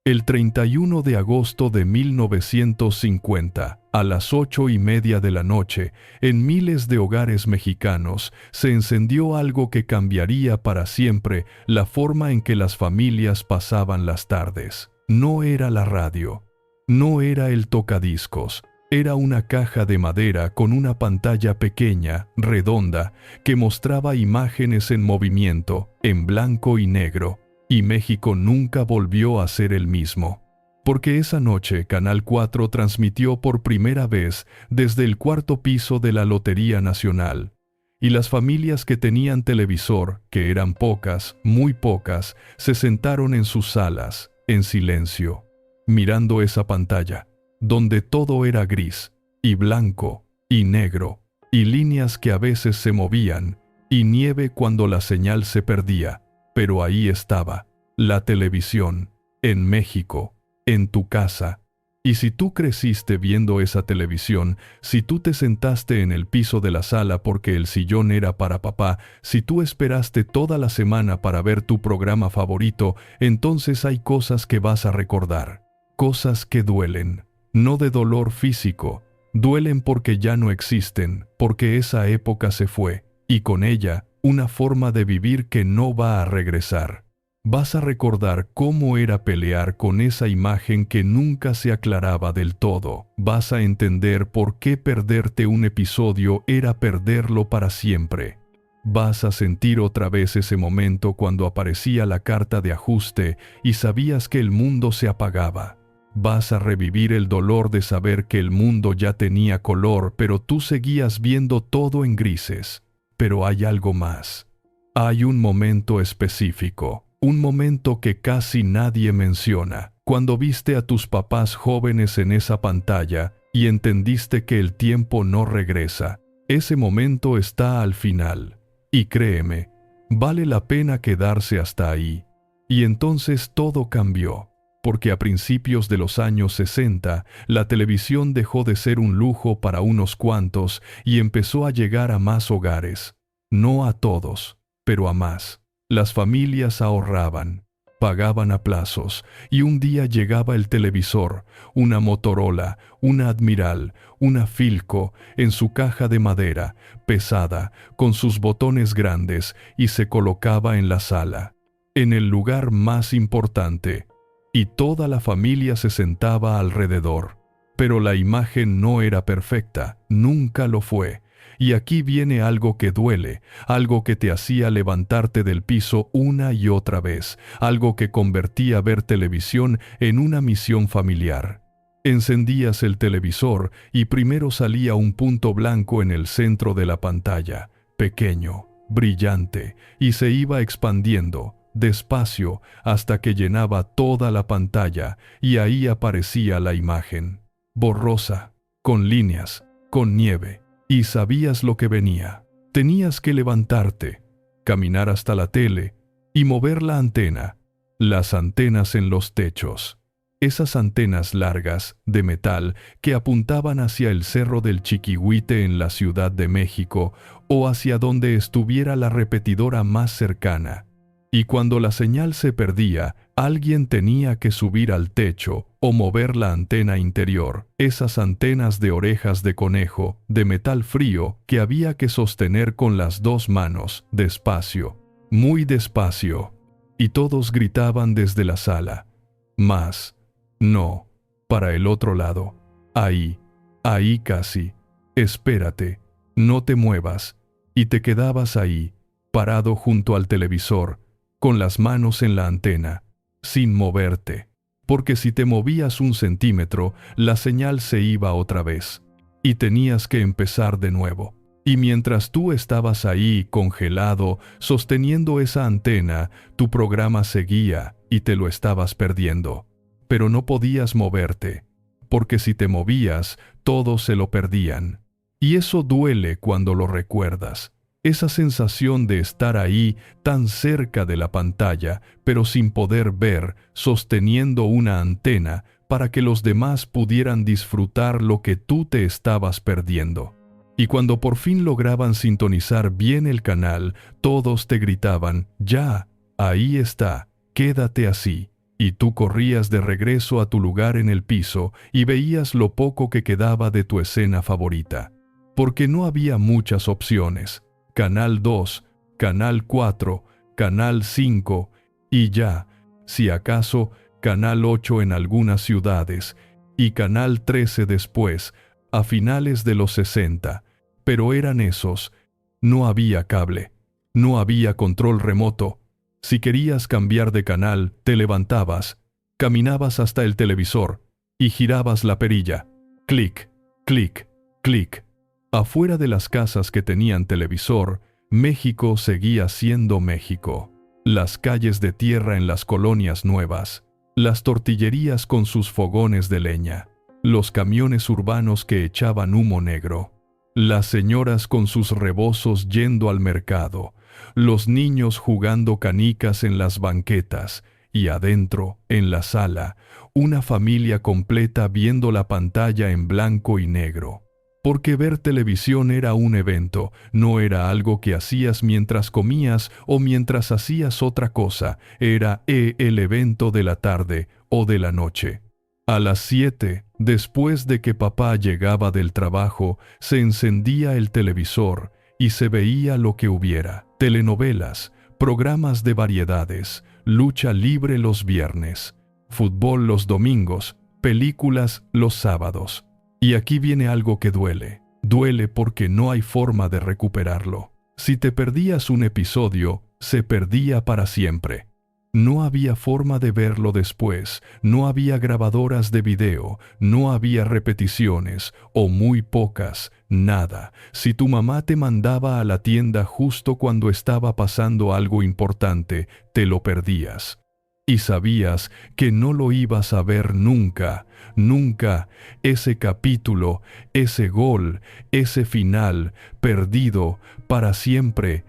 El 31 de agosto de 1950, a las 8:30 de la noche, en miles de hogares mexicanos, se encendió algo que cambiaría para siempre la forma en que las familias pasaban las tardes. No era la radio, no era el tocadiscos, era una caja de madera con una pantalla pequeña, redonda, que mostraba imágenes en movimiento, en blanco y negro. Y México nunca volvió a ser el mismo. Porque esa noche Canal 4 transmitió por primera vez desde el cuarto piso de la Lotería Nacional. Y las familias que tenían televisor, que eran pocas, muy pocas, se sentaron en sus salas, en silencio, mirando esa pantalla, donde todo era gris, y blanco, y negro, y líneas que a veces se movían, y nieve cuando la señal se perdía. Pero ahí estaba, la televisión, en México, en tu casa. Y si tú creciste viendo esa televisión, si tú te sentaste en el piso de la sala porque el sillón era para papá, si tú esperaste toda la semana para ver tu programa favorito, entonces hay cosas que vas a recordar. Cosas que duelen, no de dolor físico, duelen porque ya no existen, porque esa época se fue, y con ella, una forma de vivir que no va a regresar. Vas a recordar cómo era pelear con esa imagen que nunca se aclaraba del todo. Vas a entender por qué perderte un episodio era perderlo para siempre. Vas a sentir otra vez ese momento cuando aparecía la carta de ajuste y sabías que el mundo se apagaba. Vas a revivir el dolor de saber que el mundo ya tenía color, pero tú seguías viendo todo en grises. Pero hay algo más. Hay un momento específico, un momento que casi nadie menciona, cuando viste a tus papás jóvenes en esa pantalla y entendiste que el tiempo no regresa. Ese momento está al final. Y créeme, vale la pena quedarse hasta ahí. Y entonces todo cambió, porque a principios de los años 60, la televisión dejó de ser un lujo para unos cuantos y empezó a llegar a más hogares. No a todos, pero a más. Las familias ahorraban, pagaban a plazos, y un día llegaba el televisor, una Motorola, una Admiral, una Philco, en su caja de madera, pesada, con sus botones grandes, y se colocaba en la sala, en el lugar más importante, y toda la familia se sentaba alrededor. Pero la imagen no era perfecta, nunca lo fue. Y aquí viene algo que duele, algo que te hacía levantarte del piso una y otra vez, algo que convertía ver televisión en una misión familiar. Encendías el televisor y primero salía un punto blanco en el centro de la pantalla, pequeño, brillante, y se iba expandiendo, despacio, hasta que llenaba toda la pantalla, y ahí aparecía la imagen, borrosa, con líneas, con nieve. Y sabías lo que venía. Tenías que levantarte, caminar hasta la tele y mover la antena. Las antenas en los techos. Esas antenas largas, de metal, que apuntaban hacia el Cerro del Chiquihuite en la Ciudad de México o hacia donde estuviera la repetidora más cercana. Y cuando la señal se perdía, alguien tenía que subir al techo o mover la antena interior, esas antenas de orejas de conejo, de metal frío, que había que sostener con las dos manos, despacio, muy despacio. Y todos gritaban desde la sala, más, no, para el otro lado, ahí casi, espérate, no te muevas, y te quedabas ahí, parado junto al televisor, con las manos en la antena, sin moverte, porque si te movías 1 centímetro, la señal se iba otra vez, y tenías que empezar de nuevo. Y mientras tú estabas ahí, congelado, sosteniendo esa antena, tu programa seguía y te lo estabas perdiendo. Pero no podías moverte, porque si te movías, todos se lo perdían. Y eso duele cuando lo recuerdas. Esa sensación de estar ahí, tan cerca de la pantalla, pero sin poder ver, sosteniendo una antena para que los demás pudieran disfrutar lo que tú te estabas perdiendo. Y cuando por fin lograban sintonizar bien el canal, todos te gritaban, «Ya, ahí está, quédate así». y tú corrías de regreso a tu lugar en el piso y veías lo poco que quedaba de tu escena favorita. Porque no había muchas opciones. Canal 2, Canal 4, Canal 5 y ya, si acaso, Canal 8 en algunas ciudades y Canal 13 después, a finales de los 60. Pero eran esos. No había cable. No había control remoto. Si querías cambiar de canal, te levantabas, caminabas hasta el televisor y girabas la perilla. Clic, clic, clic. Afuera de las casas que tenían televisor, México seguía siendo México. Las calles de tierra en las colonias nuevas, las tortillerías con sus fogones de leña, los camiones urbanos que echaban humo negro, las señoras con sus rebozos yendo al mercado, los niños jugando canicas en las banquetas y adentro, en la sala, una familia completa viendo la pantalla en blanco y negro. Porque ver televisión era un evento, no era algo que hacías mientras comías o mientras hacías otra cosa, era el evento de la tarde o de la noche. A las 7, después de que papá llegaba del trabajo, se encendía el televisor y se veía lo que hubiera: telenovelas, programas de variedades, lucha libre los viernes, fútbol los domingos, películas los sábados. Y aquí viene algo que duele. Duele porque no hay forma de recuperarlo. Si te perdías un episodio, se perdía para siempre. No había forma de verlo después, no había grabadoras de video, no había repeticiones, o muy pocas, nada. Si tu mamá te mandaba a la tienda justo cuando estaba pasando algo importante, te lo perdías. Y sabías que no lo ibas a ver nunca, nunca, ese capítulo, ese gol, ese final, perdido, para siempre.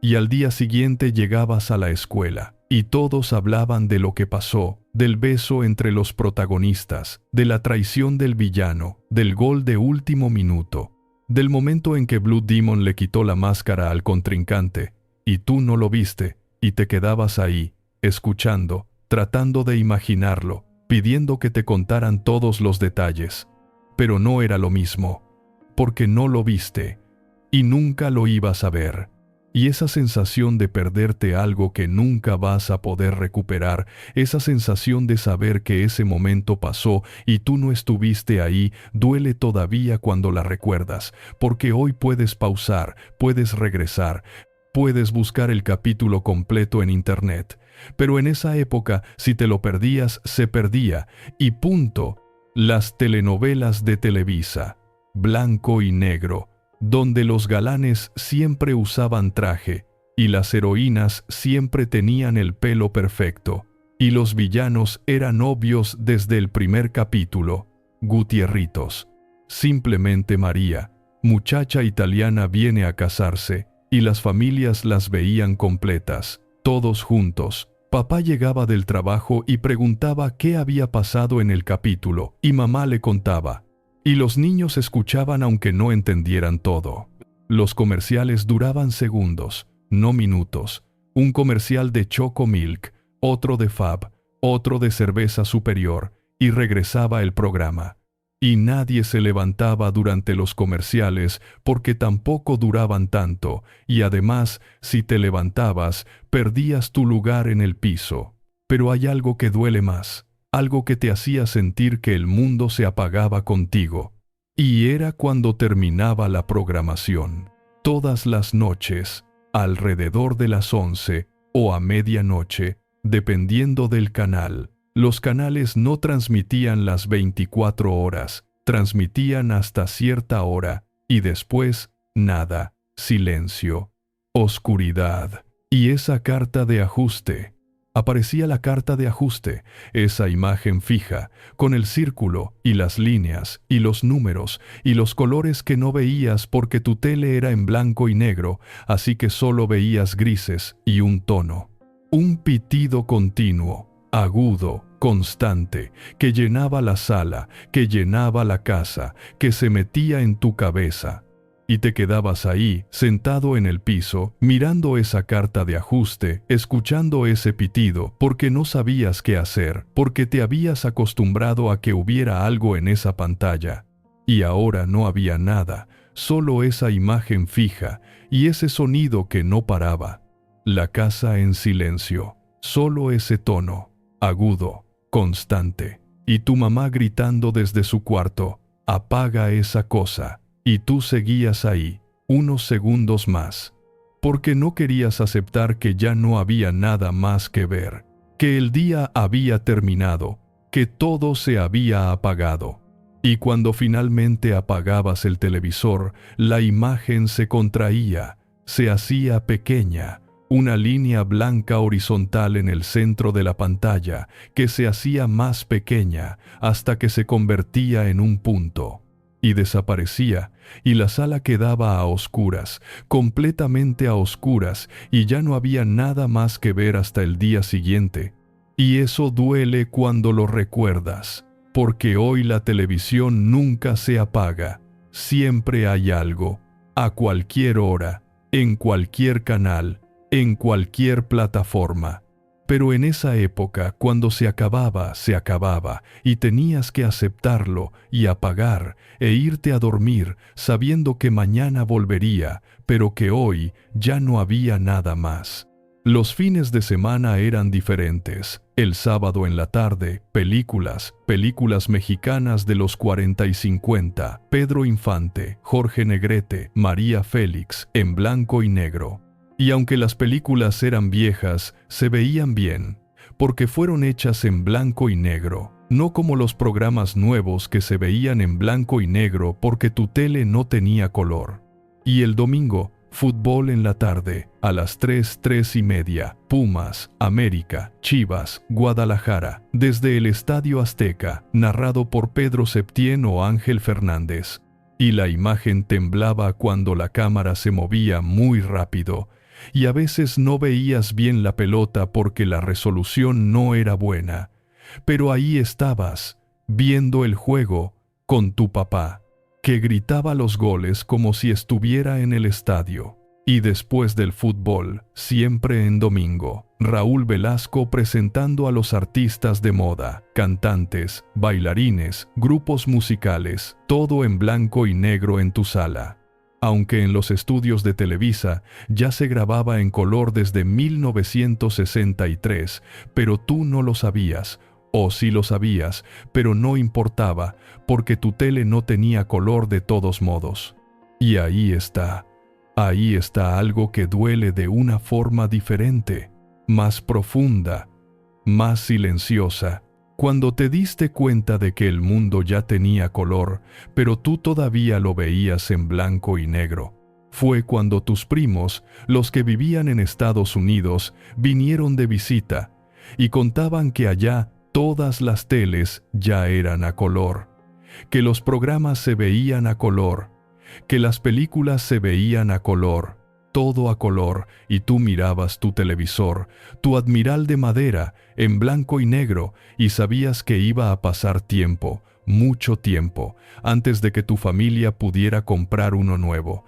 Y al día siguiente llegabas a la escuela, y todos hablaban de lo que pasó, del beso entre los protagonistas, de la traición del villano, del gol de último minuto, del momento en que Blue Demon le quitó la máscara al contrincante, y tú no lo viste, y te quedabas ahí, escuchando, tratando de imaginarlo, pidiendo que te contaran todos los detalles. Pero no era lo mismo, porque no lo viste, y nunca lo ibas a ver. Y esa sensación de perderte algo que nunca vas a poder recuperar, esa sensación de saber que ese momento pasó y tú no estuviste ahí, duele todavía cuando la recuerdas, porque hoy puedes pausar, puedes regresar, puedes buscar el capítulo completo en internet. Pero en esa época, si te lo perdías, se perdía, y punto. Las telenovelas de Televisa, blanco y negro, donde los galanes siempre usaban traje, y las heroínas siempre tenían el pelo perfecto, y los villanos eran obvios desde el primer capítulo. Gutierritos. Simplemente María, muchacha italiana, viene a casarse, y las familias las veían completas, todos juntos. Papá llegaba del trabajo y preguntaba qué había pasado en el capítulo, y mamá le contaba. Y los niños escuchaban aunque no entendieran todo. Los comerciales duraban segundos, no minutos. Un comercial de Choco Milk, otro de Fab, otro de Cerveza Superior, y regresaba el programa. Y nadie se levantaba durante los comerciales porque tampoco duraban tanto, y además, si te levantabas, perdías tu lugar en el piso. Pero hay algo que duele más, algo que te hacía sentir que el mundo se apagaba contigo. Y era cuando terminaba la programación. Todas las noches, alrededor de las 11 o a medianoche, dependiendo del canal. Los canales no transmitían las 24 horas, transmitían hasta cierta hora, y después, nada, silencio, oscuridad. Y esa carta de ajuste. Aparecía la carta de ajuste, esa imagen fija, con el círculo, y las líneas, y los números, y los colores que no veías porque tu tele era en blanco y negro, así que solo veías grises y un tono. Un pitido continuo, agudo, constante, que llenaba la sala, que llenaba la casa, que se metía en tu cabeza. Y te quedabas ahí, sentado en el piso, mirando esa carta de ajuste, escuchando ese pitido, porque no sabías qué hacer, porque te habías acostumbrado a que hubiera algo en esa pantalla. Y ahora no había nada, solo esa imagen fija y ese sonido que no paraba. La casa en silencio, solo ese tono, agudo, constante. Y tu mamá gritando desde su cuarto, apaga esa cosa. Y tú seguías ahí, unos segundos más, porque no querías aceptar que ya no había nada más que ver, que el día había terminado, que todo se había apagado. Y cuando finalmente apagabas el televisor, la imagen se contraía, se hacía pequeña, una línea blanca horizontal en el centro de la pantalla que se hacía más pequeña hasta que se convertía en un punto. Y desaparecía, y la sala quedaba a oscuras, completamente a oscuras, y ya no había nada más que ver hasta el día siguiente. Y eso duele cuando lo recuerdas, porque hoy la televisión nunca se apaga, siempre hay algo, a cualquier hora, en cualquier canal, en cualquier plataforma. Pero en esa época, cuando se acababa, y tenías que aceptarlo y apagar e irte a dormir sabiendo que mañana volvería, pero que hoy ya no había nada más. Los fines de semana eran diferentes. El sábado en la tarde, películas mexicanas de los 40 y 50, Pedro Infante, Jorge Negrete, María Félix, en blanco y negro. Y aunque las películas eran viejas, se veían bien, porque fueron hechas en blanco y negro, no como los programas nuevos que se veían en blanco y negro porque tu tele no tenía color. Y el domingo, fútbol en la tarde, a las 3:30, Pumas, América, Chivas, Guadalajara, desde el Estadio Azteca, narrado por Pedro Septién o Ángel Fernández. Y la imagen temblaba cuando la cámara se movía muy rápido, y a veces no veías bien la pelota porque la resolución no era buena. Pero ahí estabas, viendo el juego, con tu papá, que gritaba los goles como si estuviera en el estadio. Y después del fútbol, siempre en domingo, Raúl Velasco presentando a los artistas de moda, cantantes, bailarines, grupos musicales, todo en blanco y negro en tu sala. Aunque en los estudios de Televisa ya se grababa en color desde 1963, pero tú no lo sabías, o sí lo sabías, pero no importaba, porque tu tele no tenía color de todos modos. Y ahí está algo que duele de una forma diferente, más profunda, más silenciosa. Cuando te diste cuenta de que el mundo ya tenía color, pero tú todavía lo veías en blanco y negro. Fue cuando tus primos, los que vivían en Estados Unidos, vinieron de visita y contaban que allá todas las teles ya eran a color, que los programas se veían a color, que las películas se veían a color, todo a color, y tú mirabas tu televisor, tu Admiral de madera, en blanco y negro, y sabías que iba a pasar tiempo, mucho tiempo, antes de que tu familia pudiera comprar uno nuevo,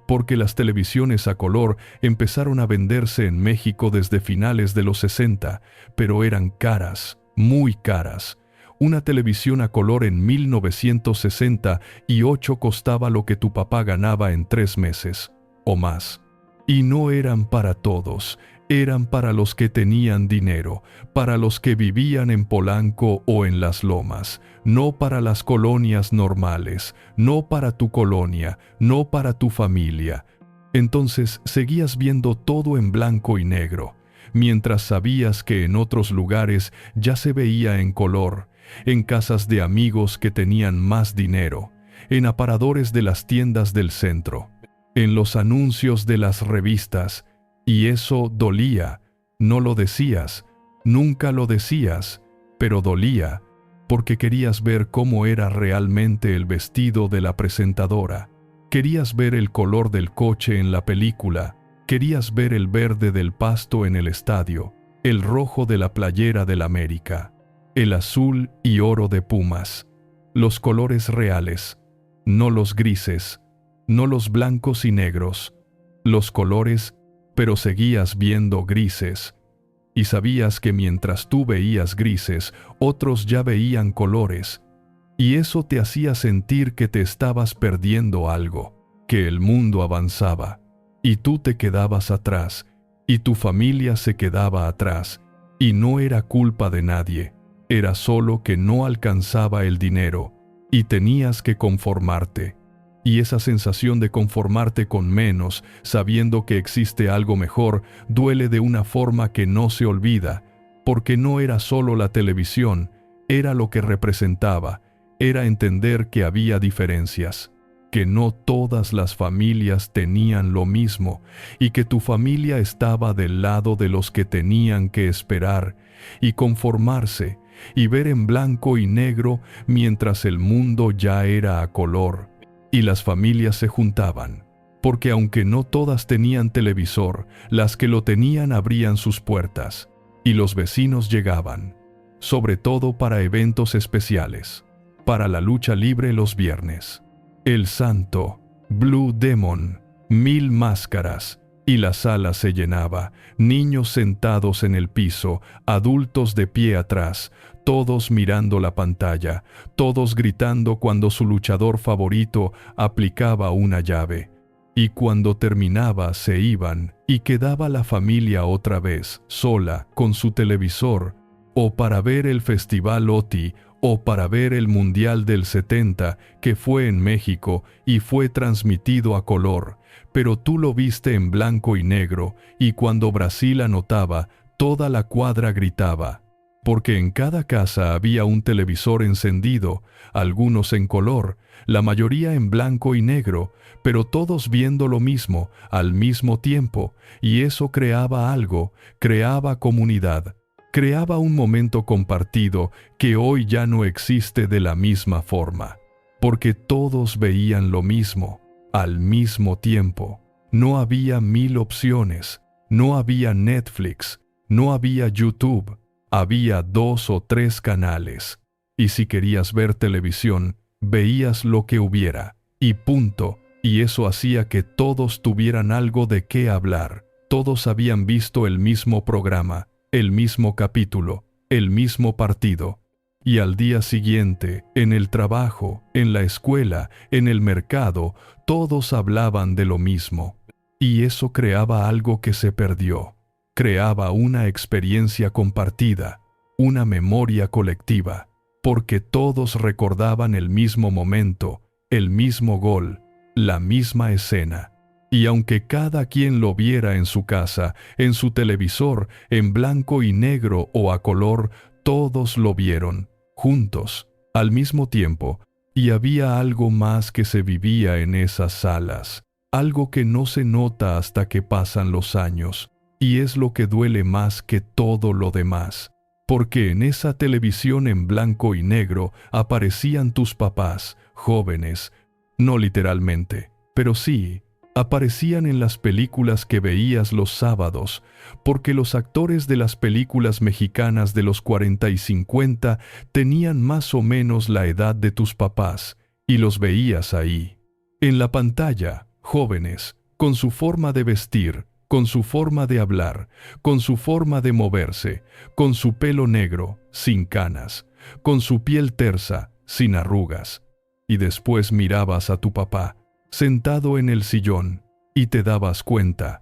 porque las televisiones a color empezaron a venderse en México desde finales de los 60, pero eran caras, muy caras. Una televisión a color en 1968 costaba lo que tu papá ganaba en 3 meses, o más. Y no eran para todos, eran para los que tenían dinero, para los que vivían en Polanco o en Las Lomas, no para las colonias normales, no para tu colonia, no para tu familia. Entonces seguías viendo todo en blanco y negro, mientras sabías que en otros lugares ya se veía en color, en casas de amigos que tenían más dinero, en aparadores de las tiendas del centro, en los anuncios de las revistas, y eso dolía. No lo decías, nunca lo decías, pero dolía, porque querías ver cómo era realmente el vestido de la presentadora, querías ver el color del coche en la película, querías ver el verde del pasto en el estadio, el rojo de la playera del América, el azul y oro de Pumas, los colores reales, no los grises, no los blancos y negros, los colores, pero seguías viendo grises. Y sabías que mientras tú veías grises, otros ya veían colores. Y eso te hacía sentir que te estabas perdiendo algo, que el mundo avanzaba, y tú te quedabas atrás, y tu familia se quedaba atrás, y no era culpa de nadie, era solo que no alcanzaba el dinero, y tenías que conformarte. Y esa sensación de conformarte con menos, sabiendo que existe algo mejor, duele de una forma que no se olvida, porque no era solo la televisión, era lo que representaba, era entender que había diferencias, que no todas las familias tenían lo mismo, y que tu familia estaba del lado de los que tenían que esperar y conformarse, y ver en blanco y negro mientras el mundo ya era a color. Y las familias se juntaban, porque aunque no todas tenían televisor, las que lo tenían abrían sus puertas, y los vecinos llegaban, sobre todo para eventos especiales, para la lucha libre los viernes, el Santo, Blue Demon, 1000 máscaras, y la sala se llenaba, niños sentados en el piso, adultos de pie atrás, todos mirando la pantalla, todos gritando cuando su luchador favorito aplicaba una llave. Y cuando terminaba se iban, y quedaba la familia otra vez, sola, con su televisor, o para ver el Festival OTI, o para ver el Mundial del 70, que fue en México y fue transmitido a color, pero tú lo viste en blanco y negro, y cuando Brasil anotaba, toda la cuadra gritaba, porque en cada casa había un televisor encendido, algunos en color, la mayoría en blanco y negro, pero todos viendo lo mismo, al mismo tiempo, y eso creaba algo, creaba comunidad. Creaba un momento compartido que hoy ya no existe de la misma forma, porque todos veían lo mismo, al mismo tiempo. No había 1000 opciones, no había Netflix, no había YouTube, había 2 o 3 canales. Y si querías ver televisión, veías lo que hubiera, y punto, y eso hacía que todos tuvieran algo de qué hablar. Todos habían visto el mismo programa, el mismo capítulo, el mismo partido. Y al día siguiente, en el trabajo, en la escuela, en el mercado, todos hablaban de lo mismo. Y eso creaba algo que se perdió. Creaba una experiencia compartida, una memoria colectiva, porque todos recordaban el mismo momento, el mismo gol, la misma escena. Y aunque cada quien lo viera en su casa, en su televisor, en blanco y negro o a color, todos lo vieron, juntos, al mismo tiempo, y había algo más que se vivía en esas salas, algo que no se nota hasta que pasan los años, y es lo que duele más que todo lo demás, porque en esa televisión en blanco y negro aparecían tus papás, jóvenes, no literalmente, pero sí, aparecían en las películas que veías los sábados, porque los actores de las películas mexicanas de los 40 y 50 tenían más o menos la edad de tus papás, y los veías ahí, en la pantalla, jóvenes, con su forma de vestir, con su forma de hablar, con su forma de moverse, con su pelo negro, sin canas, con su piel tersa, sin arrugas. Y después mirabas a tu papá, sentado en el sillón, y te dabas cuenta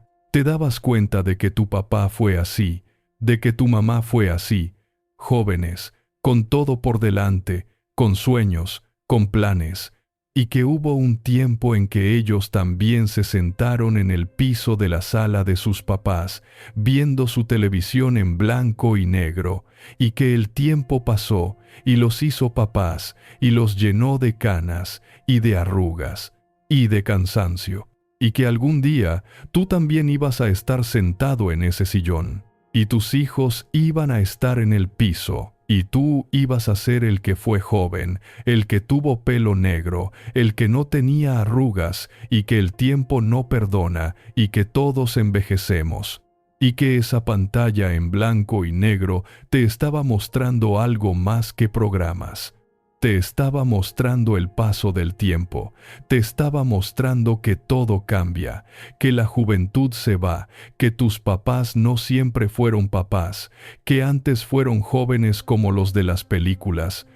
de que tu papá fue así, de que tu mamá fue así, jóvenes, con todo por delante, con sueños, con planes, y que hubo un tiempo en que ellos también se sentaron en el piso de la sala de sus papás, viendo su televisión en blanco y negro, y que el tiempo pasó y los hizo papás, y los llenó de canas y de arrugas, y de cansancio, y que algún día tú también ibas a estar sentado en ese sillón, y tus hijos iban a estar en el piso, y tú ibas a ser el que fue joven, el que tuvo pelo negro, el que no tenía arrugas, y que el tiempo no perdona, y que todos envejecemos, y que esa pantalla en blanco y negro te estaba mostrando algo más que programas. Te estaba mostrando el paso del tiempo, te estaba mostrando que todo cambia, que la juventud se va, que tus papás no siempre fueron papás, que antes fueron jóvenes como los de las películas,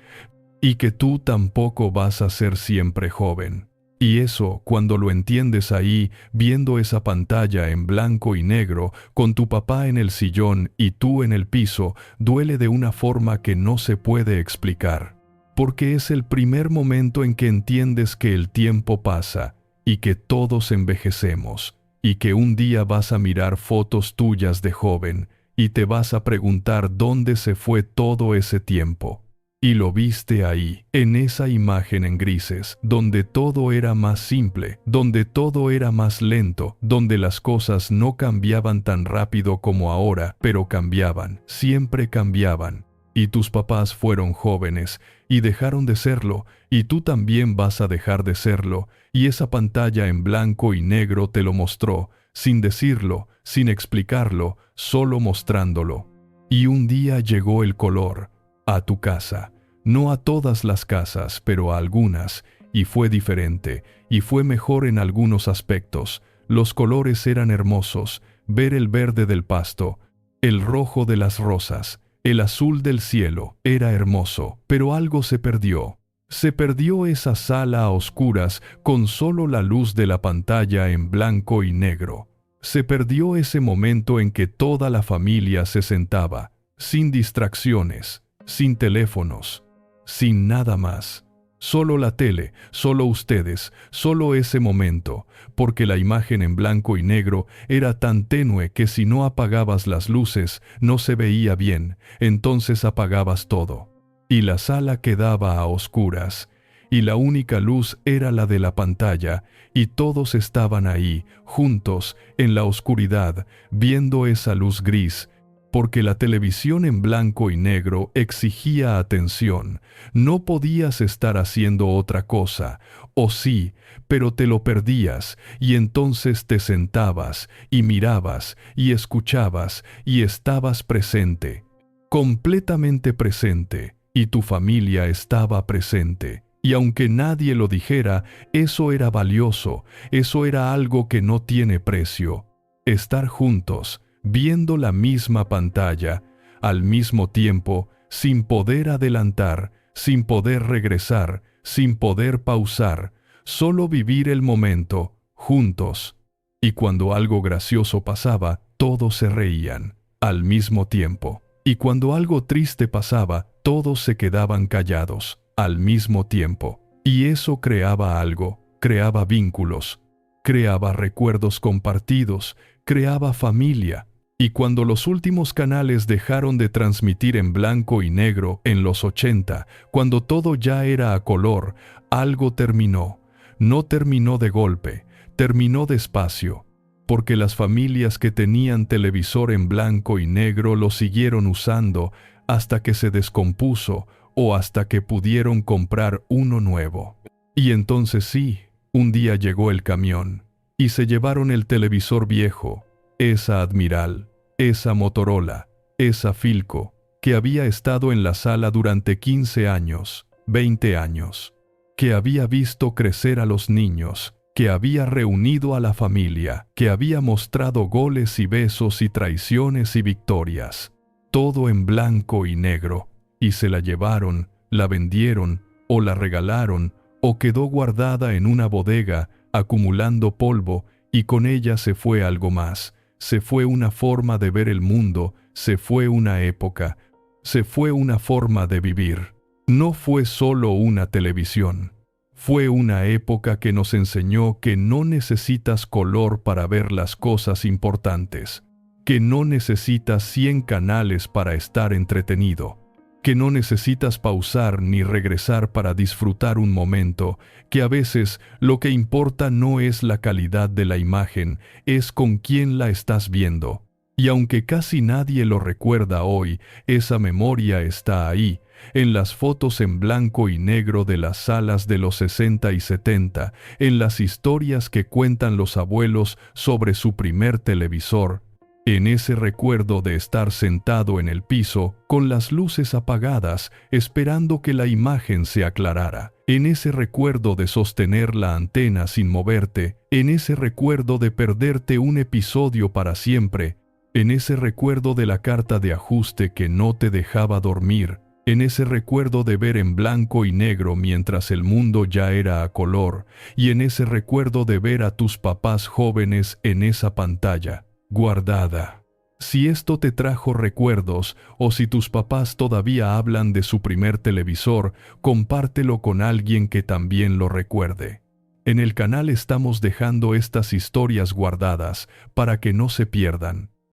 y que tú tampoco vas a ser siempre joven. Y eso, cuando lo entiendes ahí, viendo esa pantalla en blanco y negro, con tu papá en el sillón y tú en el piso, duele de una forma que no se puede explicar. Porque es el primer momento en que entiendes que el tiempo pasa y que todos envejecemos, y que un día vas a mirar fotos tuyas de joven y te vas a preguntar dónde se fue todo ese tiempo. Y lo viste ahí, en esa imagen en grises, donde todo era más simple, donde todo era más lento, donde las cosas no cambiaban tan rápido como ahora, pero cambiaban, siempre cambiaban. Y tus papás fueron jóvenes, y dejaron de serlo, y tú también vas a dejar de serlo, y esa pantalla en blanco y negro te lo mostró, sin decirlo, sin explicarlo, solo mostrándolo. Y un día llegó el color, a tu casa. No a todas las casas, pero a algunas, y fue diferente, y fue mejor en algunos aspectos. Los colores eran hermosos, ver el verde del pasto, el rojo de las rosas, el azul del cielo, era hermoso, pero algo se perdió. Se perdió esa sala a oscuras con solo la luz de la pantalla en blanco y negro. Se perdió ese momento en que toda la familia se sentaba, sin distracciones, sin teléfonos, sin nada más. Solo la tele, solo ustedes, solo ese momento, porque la imagen en blanco y negro era tan tenue que si no apagabas las luces no se veía bien, entonces apagabas todo. Y la sala quedaba a oscuras, y la única luz era la de la pantalla, y todos estaban ahí, juntos, en la oscuridad, viendo esa luz gris, porque la televisión en blanco y negro exigía atención. No podías estar haciendo otra cosa, o sí, pero te lo perdías, y entonces te sentabas, y mirabas, y escuchabas, y estabas presente, completamente presente, y tu familia estaba presente. Y aunque nadie lo dijera, eso era valioso, eso era algo que no tiene precio. Estar juntos, viendo la misma pantalla, al mismo tiempo, sin poder adelantar, sin poder regresar, sin poder pausar, solo vivir el momento, juntos. Y cuando algo gracioso pasaba, todos se reían, al mismo tiempo. Y cuando algo triste pasaba, todos se quedaban callados, al mismo tiempo. Y eso creaba algo, creaba vínculos, creaba recuerdos compartidos, creaba familia. Y cuando los últimos canales dejaron de transmitir en blanco y negro en los 80, cuando todo ya era a color, algo terminó. No terminó de golpe, terminó despacio, porque las familias que tenían televisor en blanco y negro lo siguieron usando hasta que se descompuso o hasta que pudieron comprar uno nuevo. Y entonces sí, un día llegó el camión, y se llevaron el televisor viejo, esa Admiral, esa Motorola, esa Philco, que había estado en la sala durante 15 años, 20 años, que había visto crecer a los niños, que había reunido a la familia, que había mostrado goles y besos y traiciones y victorias, todo en blanco y negro, y se la llevaron, la vendieron, o la regalaron, o quedó guardada en una bodega, acumulando polvo, y con ella se fue algo más. Se fue una forma de ver el mundo, se fue una época, se fue una forma de vivir. No fue solo una televisión. Fue una época que nos enseñó que no necesitas color para ver las cosas importantes, que no necesitas 100 canales para estar entretenido, que no necesitas pausar ni regresar para disfrutar un momento, que a veces lo que importa no es la calidad de la imagen, es con quién la estás viendo. Y aunque casi nadie lo recuerda hoy, esa memoria está ahí, en las fotos en blanco y negro de las salas de los 60 y 70, en las historias que cuentan los abuelos sobre su primer televisor, en ese recuerdo de estar sentado en el piso, con las luces apagadas, esperando que la imagen se aclarara, en ese recuerdo de sostener la antena sin moverte, en ese recuerdo de perderte un episodio para siempre, en ese recuerdo de la carta de ajuste que no te dejaba dormir, en ese recuerdo de ver en blanco y negro mientras el mundo ya era a color, y en ese recuerdo de ver a tus papás jóvenes en esa pantalla, guardada. Si esto te trajo recuerdos, o si tus papás todavía hablan de su primer televisor, compártelo con alguien que también lo recuerde. En el canal estamos dejando estas historias guardadas para que no se pierdan.